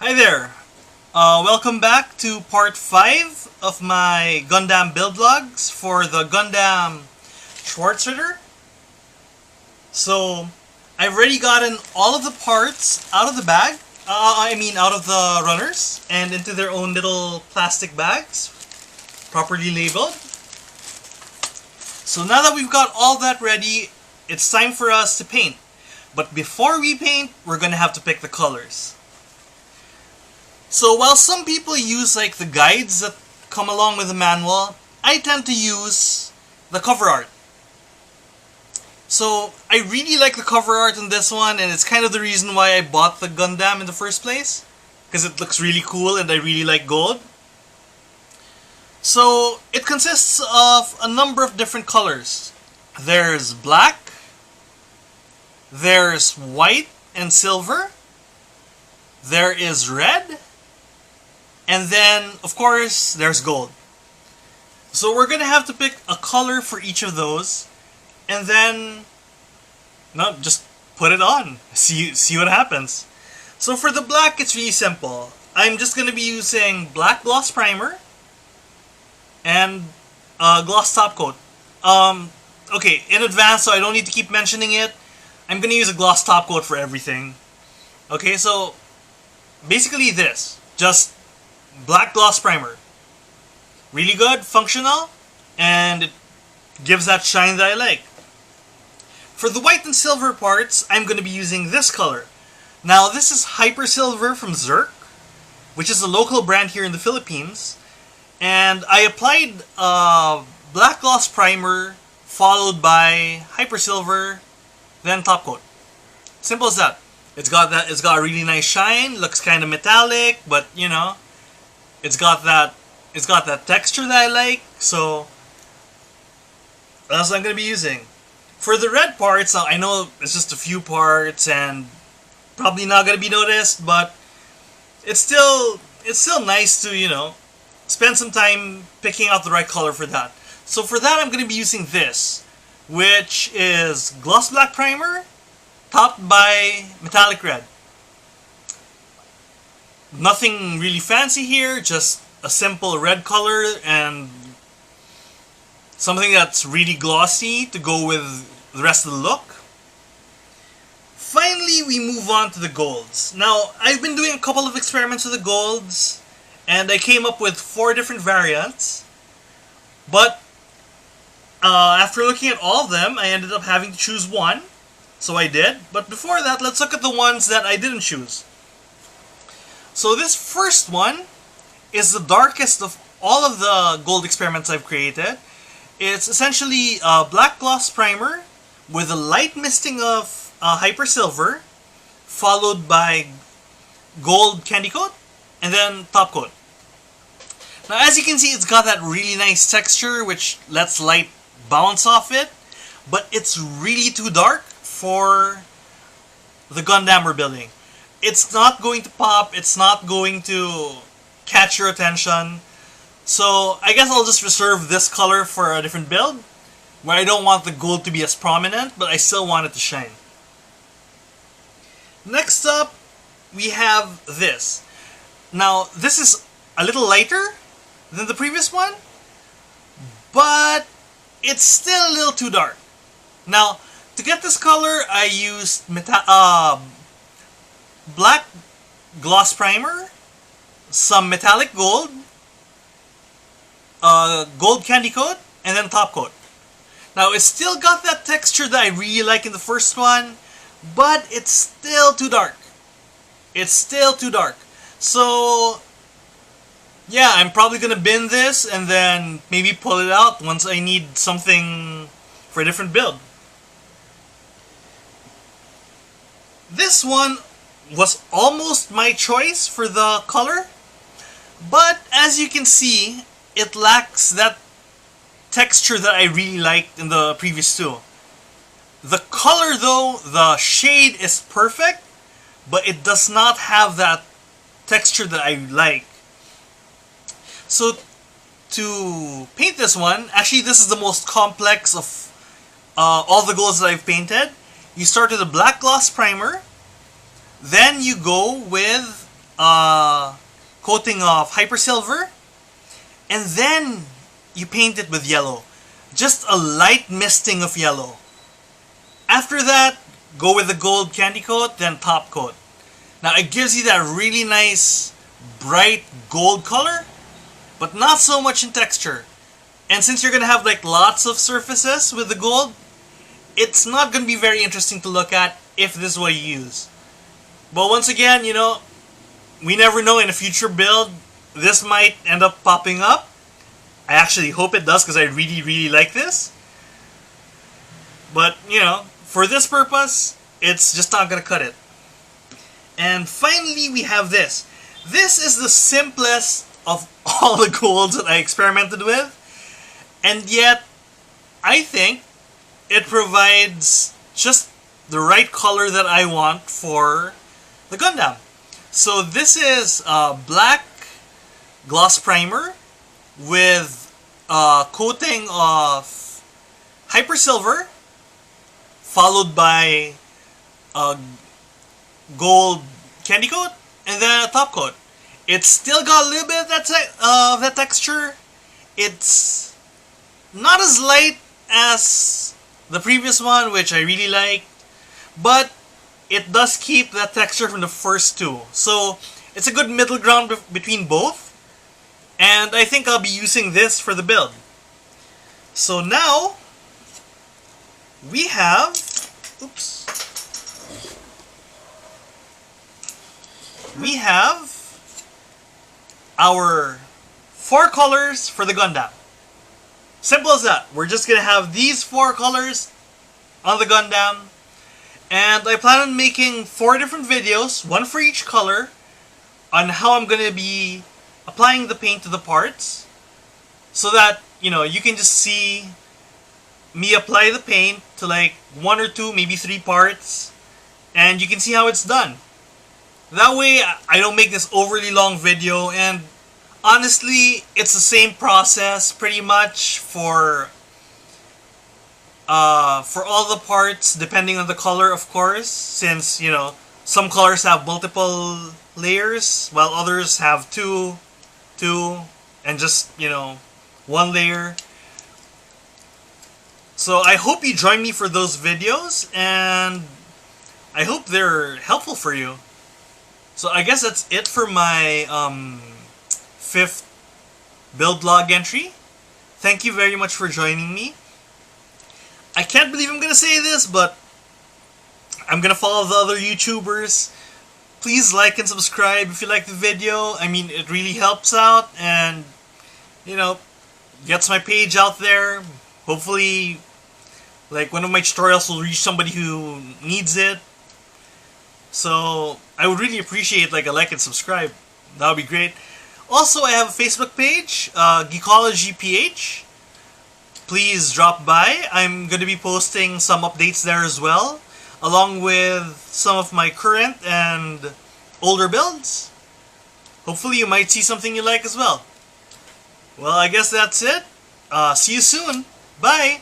Hi there! Welcome back to part 5 of my Gundam build vlogs for the Gundam Schwarzritter. So, I've already gotten all of the parts out of the bag, out of the runners, and into their own little plastic bags, properly labeled. So now that we've got all that ready, it's time for us to paint. But before we paint, we're gonna have to pick the colors. So while some people use like the guides that come along with the manual, I tend to use the cover art. So I really like the cover art in this one, and it's kind of the reason why I bought the Gundam in the first place, because it looks really cool and I really like gold. So it consists of a number of different colors. There's black, there's white and silver, there is red, and then, of course, there's gold. So we're gonna have to pick a color for each of those, and then, just put it on. See what happens. So for the black, it's really simple. I'm just gonna be using black gloss primer and gloss top coat. Okay, in advance, so I don't need to keep mentioning it, I'm gonna use a gloss top coat for everything. Okay, so basically this, just black gloss primer. Really good, functional, and it gives that shine that I like. For the white and silver parts, I'm going to be using this color. Now, this is Hyper Silver from Zerk, which is a local brand here in the Philippines. And I applied black gloss primer, followed by Hyper Silver, then top coat. Simple as that. It's got a really nice shine, looks kind of metallic, but you know, it's got that texture that I like, so that's what I'm going to be using. For the red parts, I know it's just a few parts and probably not going to be noticed, but it's still nice to, you know, spend some time picking out the right color for that. So for that, I'm going to be using this, which is gloss black primer topped by metallic red. Nothing really fancy here, just a simple red color and something that's really glossy to go with the rest of the look. Finally, we move on to the golds. Now, I've been doing a couple of experiments with the golds, and I came up with 4 different variants. But after looking at all of them, I ended up having to choose one. So I did. But before that, let's look at the ones that I didn't choose. So this first one is the darkest of all of the gold experiments I've created. It's essentially a black gloss primer with a light misting of Hyper Silver, followed by gold candy coat, and then top coat. Now as you can see, it's got that really nice texture which lets light bounce off it, but it's really too dark for the Gundam we're building. It's not going to pop, it's not going to catch your attention. So I guess I'll just reserve this color for a different build, where I don't want the gold to be as prominent, but I still want it to shine. Next up, we have this. Now, this is a little lighter than the previous one, but it's still a little too dark. Now, to get this color, I used black gloss primer, some metallic gold, gold candy coat, and then top coat. Now, it's still got that texture that I really like in the first one, but it's still too dark. It's still too dark. So, yeah, I'm probably gonna bin this and then maybe pull it out once I need something for a different build. This one was almost my choice for the color, but as you can see, it lacks that texture that I really liked in the previous two. The color though, the shade is perfect, but it does not have that texture that I like. So to paint this one, actually this is the most complex of all the golds that I've painted. You start with a black gloss primer, then you go with coating of hyper silver, and then you paint it with yellow. Just a light misting of yellow. After that, go with the gold candy coat, then top coat. Now it gives you that really nice, bright gold color, but not so much in texture. And since you're gonna have like lots of surfaces with the gold, it's not gonna be very interesting to look at if this is what you use. But once again, you know, we never know, in a future build, this might end up popping up. I actually hope it does because I really like this. But, you know, for this purpose, it's just not gonna cut it. And finally, we have this. This is the simplest of all the golds that I experimented with. And yet, I think it provides just the right color that I want for the Gundam. So this is a black gloss primer with a coating of hyper silver, followed by a gold candy coat, and then a top coat. It's still got a little bit of that texture. It's not as light as the previous one, which I really like, but it does keep that texture from the first two. So it's a good middle ground between both, and I think I'll be using this for the build. So now we have, we have our 4 colors for the Gundam. Simple as that. We're just gonna have these 4 colors on the Gundam. And I plan on making 4 different videos, one for each color, on how I'm gonna be applying the paint to the parts. So that, you know, you can just see me apply the paint to like 1 or 2, maybe 3 parts. And you can see how it's done. That way, I don't make this overly long video, and honestly, it's the same process pretty much for all the parts, depending on the color, of course, since, you know, some colors have multiple layers, while others have two, and just, you know, 1 layer. So I hope you join me for those videos, and I hope they're helpful for you. So I guess that's it for my 5th build log entry. Thank you very much for joining me. I can't believe I'm gonna say this, but I'm gonna follow the other YouTubers. Please like and subscribe if you like the video. I mean, it really helps out, and, you know, gets my page out there. Hopefully, like, one of my tutorials will reach somebody who needs it. So I would really appreciate like a like and subscribe. That would be great. Also, I have a Facebook page, Geekology PH. Please drop by. I'm going to be posting some updates there as well, along with some of my current and older builds. Hopefully you might see something you like as well. Well, I guess that's it. See you soon. Bye!